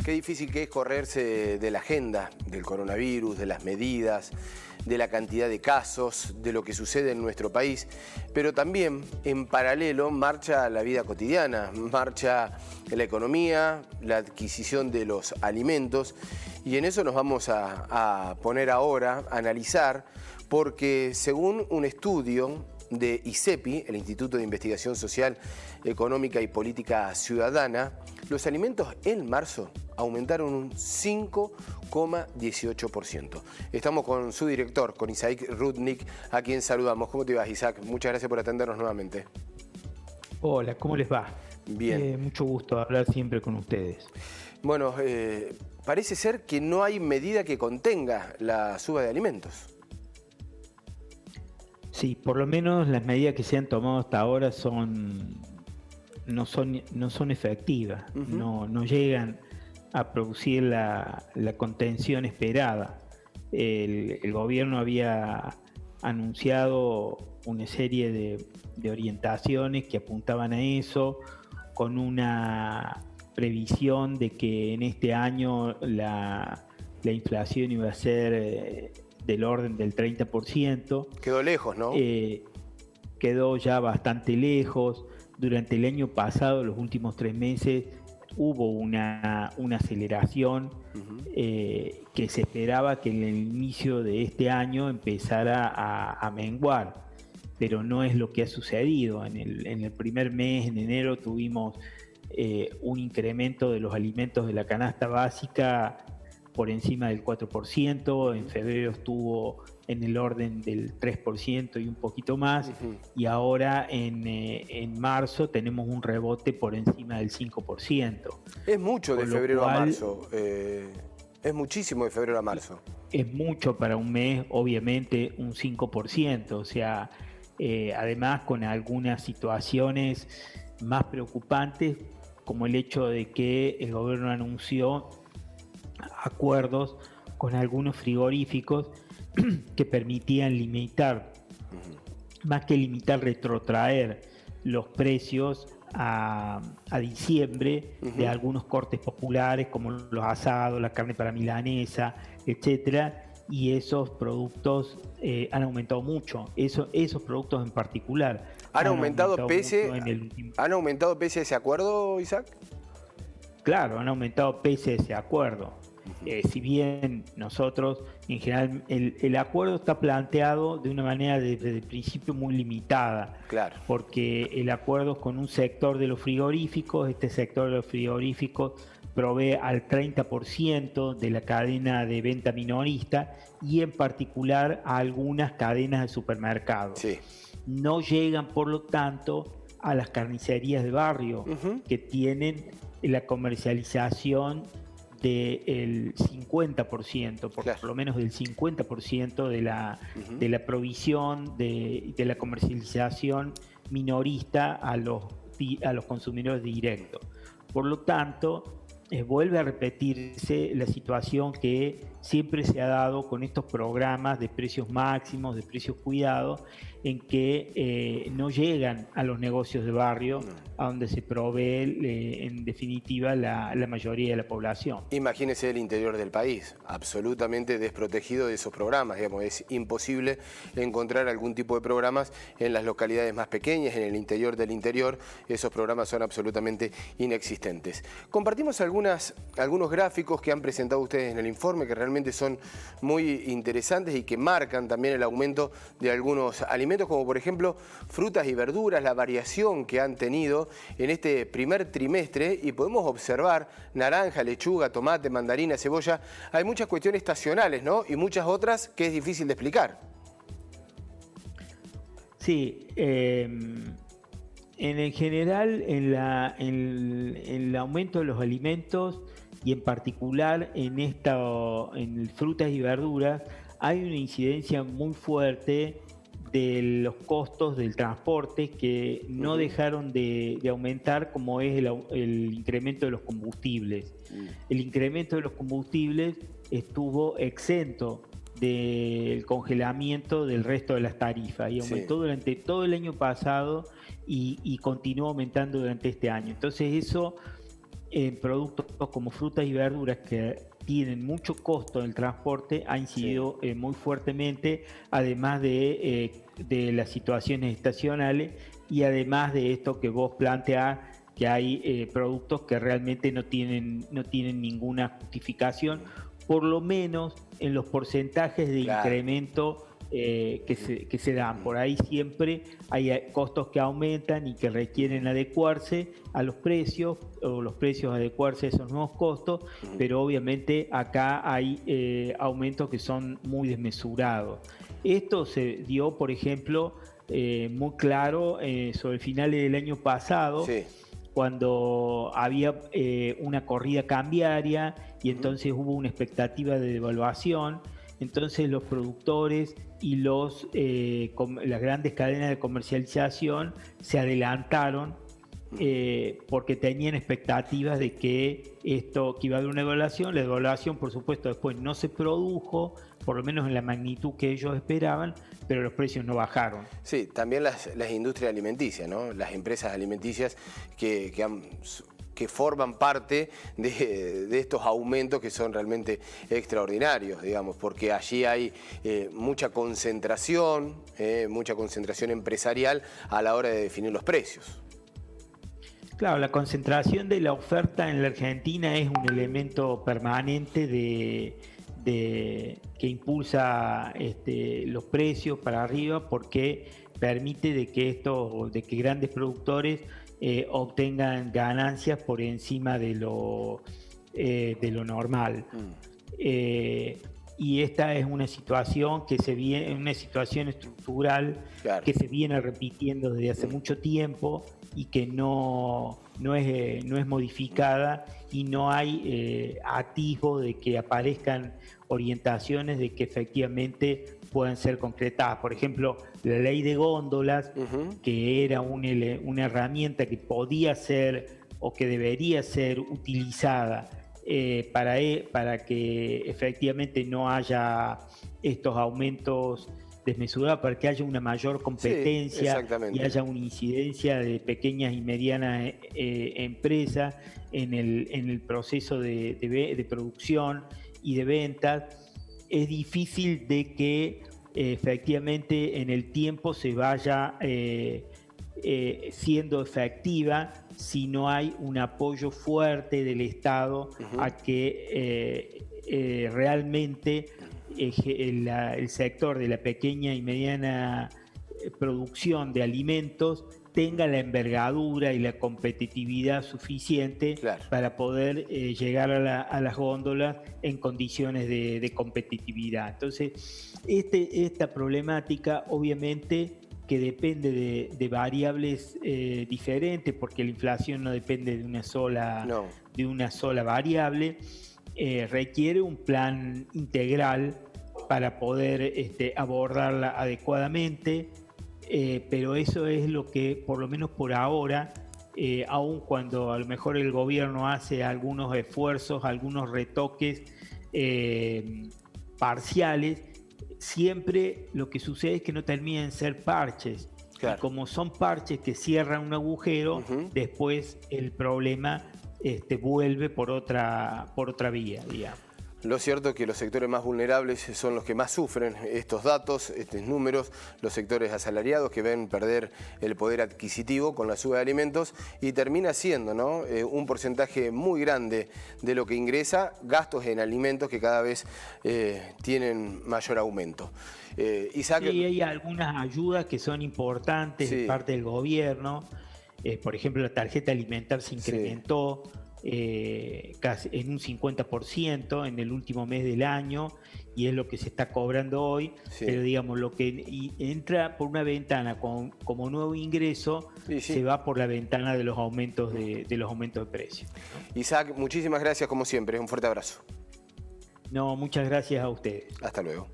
Qué difícil que es correrse de la agenda del coronavirus, de las medidas, de la cantidad de casos, de lo que sucede en nuestro país, pero también en paralelo marcha la vida cotidiana, marcha la economía, la adquisición de los alimentos, y en eso nos vamos a poner ahora, a analizar, porque según un estudio de ISEPI, el Instituto de Investigación Social, Económica y Política Ciudadana, los alimentos en marzo aumentaron un 5,18%. Estamos con su director, con Isaac Rudnick, a quien saludamos. ¿Cómo te vas, Isaac? Muchas gracias por atendernos nuevamente. Hola, ¿cómo les va? Bien. Mucho gusto hablar siempre con ustedes. Bueno, parece ser que no hay medida que contenga la suba de alimentos. Sí, por lo menos las medidas que se han tomado hasta ahora no son efectivas, no llegan a producir la contención esperada. El gobierno había anunciado una serie de orientaciones que apuntaban a eso, con una previsión de que en este año la inflación iba a ser del orden del 30%. Quedó lejos, ¿no? Quedó ya bastante lejos. Durante el año pasado, los últimos 3 meses, hubo una aceleración que se esperaba que en el inicio de este año empezara a menguar, pero no es lo que ha sucedido. En el primer mes, en enero, tuvimos un incremento de los alimentos de la canasta básica por encima del 4%, en febrero estuvo en el orden del 3% y un poquito más, y ahora en marzo tenemos un rebote por encima del 5%. Es mucho de febrero a marzo, es muchísimo de febrero a marzo. Es mucho para un mes, obviamente un 5%, o sea, además con algunas situaciones más preocupantes, como el hecho de que el gobierno anunció acuerdos con algunos frigoríficos que permitían limitar, más que limitar, retrotraer los precios a diciembre de algunos cortes populares como los asados, la carne para milanesa, etcétera, y esos productos han aumentado mucho, esos productos en particular. ¿Han aumentado pese a ese acuerdo, Isaac? Claro, han aumentado pese a ese acuerdo. Si bien nosotros, en general, el acuerdo está planteado de una manera desde el principio muy limitada, claro, porque el acuerdo es con un sector de los frigoríficos, este sector de los frigoríficos provee al 30% de la cadena de venta minorista y en particular a algunas cadenas de supermercados. Sí. No llegan, por lo tanto, a las carnicerías de barrio que tienen la comercialización del 50%, por lo menos del 50% de la provisión, de la comercialización minorista a los consumidores directos. Por lo tanto, vuelve a repetirse la situación que siempre se ha dado con estos programas de precios máximos, de precios cuidados, en que no llegan a los negocios de barrio, a donde se provee, en definitiva, la mayoría de la población. Imagínese el interior del país, absolutamente desprotegido de esos programas. Digamos, es imposible encontrar algún tipo de programas en las localidades más pequeñas, en el interior del interior. Esos programas son absolutamente inexistentes. Compartimos algunos gráficos que han presentado ustedes en el informe, que realmente son muy interesantes y que marcan también el aumento de algunos alimentos, como por ejemplo frutas y verduras, la variación que han tenido en este primer trimestre, y podemos observar naranja, lechuga, tomate, mandarina, cebolla. Hay muchas cuestiones estacionales, ¿no? Y muchas otras que es difícil de explicar. Sí, en el general, en el aumento de los alimentos y en particular en frutas y verduras, hay una incidencia muy fuerte de los costos del transporte que no dejaron de aumentar, como es el incremento de los combustibles. El incremento de los combustibles estuvo exento del congelamiento del resto de las tarifas y aumentó durante todo el año pasado y continúa aumentando durante este año. Entonces eso en productos como frutas y verduras que tienen mucho costo en el transporte ha incidido muy fuertemente, además de las situaciones estacionales y además de esto que vos planteás, que hay productos que realmente no tienen ninguna justificación, por lo menos en los porcentajes de incremento que se dan. Por ahí siempre hay costos que aumentan y que requieren adecuarse a los precios, o los precios adecuarse a esos nuevos costos, pero obviamente acá hay aumentos que son muy desmesurados. Esto se dio, por ejemplo, muy claro sobre finales del año pasado, cuando había una corrida cambiaria y entonces hubo una expectativa de devaluación. Entonces los productores y las grandes cadenas de comercialización se adelantaron porque tenían expectativas de que iba a haber una devaluación. La devaluación, por supuesto, después no se produjo, por lo menos en la magnitud que ellos esperaban, pero los precios no bajaron. Sí, también las industrias alimenticias, ¿no? Las empresas alimenticias que forman parte de estos aumentos que son realmente extraordinarios, digamos, porque allí hay mucha concentración empresarial a la hora de definir los precios. Claro, la concentración de la oferta en la Argentina es un elemento permanente que impulsa los precios para arriba, porque permite de que grandes productores obtengan ganancias por encima de lo normal. Y esta es una situación una situación estructural, claro, que se viene repitiendo desde hace mucho tiempo y que no es modificada, y no hay atisbo de que aparezcan orientaciones de que efectivamente puedan ser concretadas. Por ejemplo, la ley de góndolas, que era una herramienta que podía ser o que debería ser utilizada para que efectivamente no haya estos aumentos desmesurados, para que haya una mayor competencia y haya una incidencia de pequeñas y medianas empresas en el proceso de producción y de ventas. Es difícil de que efectivamente en el tiempo se vaya siendo efectiva si no hay un apoyo fuerte del Estado a que realmente el sector de la pequeña y mediana producción de alimentos tenga la envergadura y la competitividad suficiente, claro, para poder llegar a las góndolas en condiciones de competitividad. Entonces, esta problemática obviamente que depende de variables diferentes, porque la inflación no depende de una sola variable, requiere un plan integral para poder abordarla adecuadamente. Pero eso es lo que, por lo menos por ahora, aun cuando a lo mejor el gobierno hace algunos esfuerzos, algunos retoques parciales, siempre lo que sucede es que no terminan en ser parches. Claro. Y como son parches que cierran un agujero, después el problema vuelve por otra vía, digamos. Lo cierto es que los sectores más vulnerables son los que más sufren estos datos, estos números, los sectores asalariados que ven perder el poder adquisitivo con la suba de alimentos, y termina siendo, ¿no?, un porcentaje muy grande de lo que ingresa, gastos en alimentos que cada vez tienen mayor aumento. Isaac... Sí, hay algunas ayudas que son importantes de parte del gobierno. Por ejemplo, la tarjeta alimentar se incrementó casi en un 50% en el último mes del año, y es lo que se está cobrando hoy, pero digamos, lo que entra por una ventana como nuevo ingreso se va por la ventana de los aumentos de precios, ¿no? Isaac, muchísimas gracias como siempre, un fuerte abrazo. No, muchas gracias a ustedes. Hasta luego.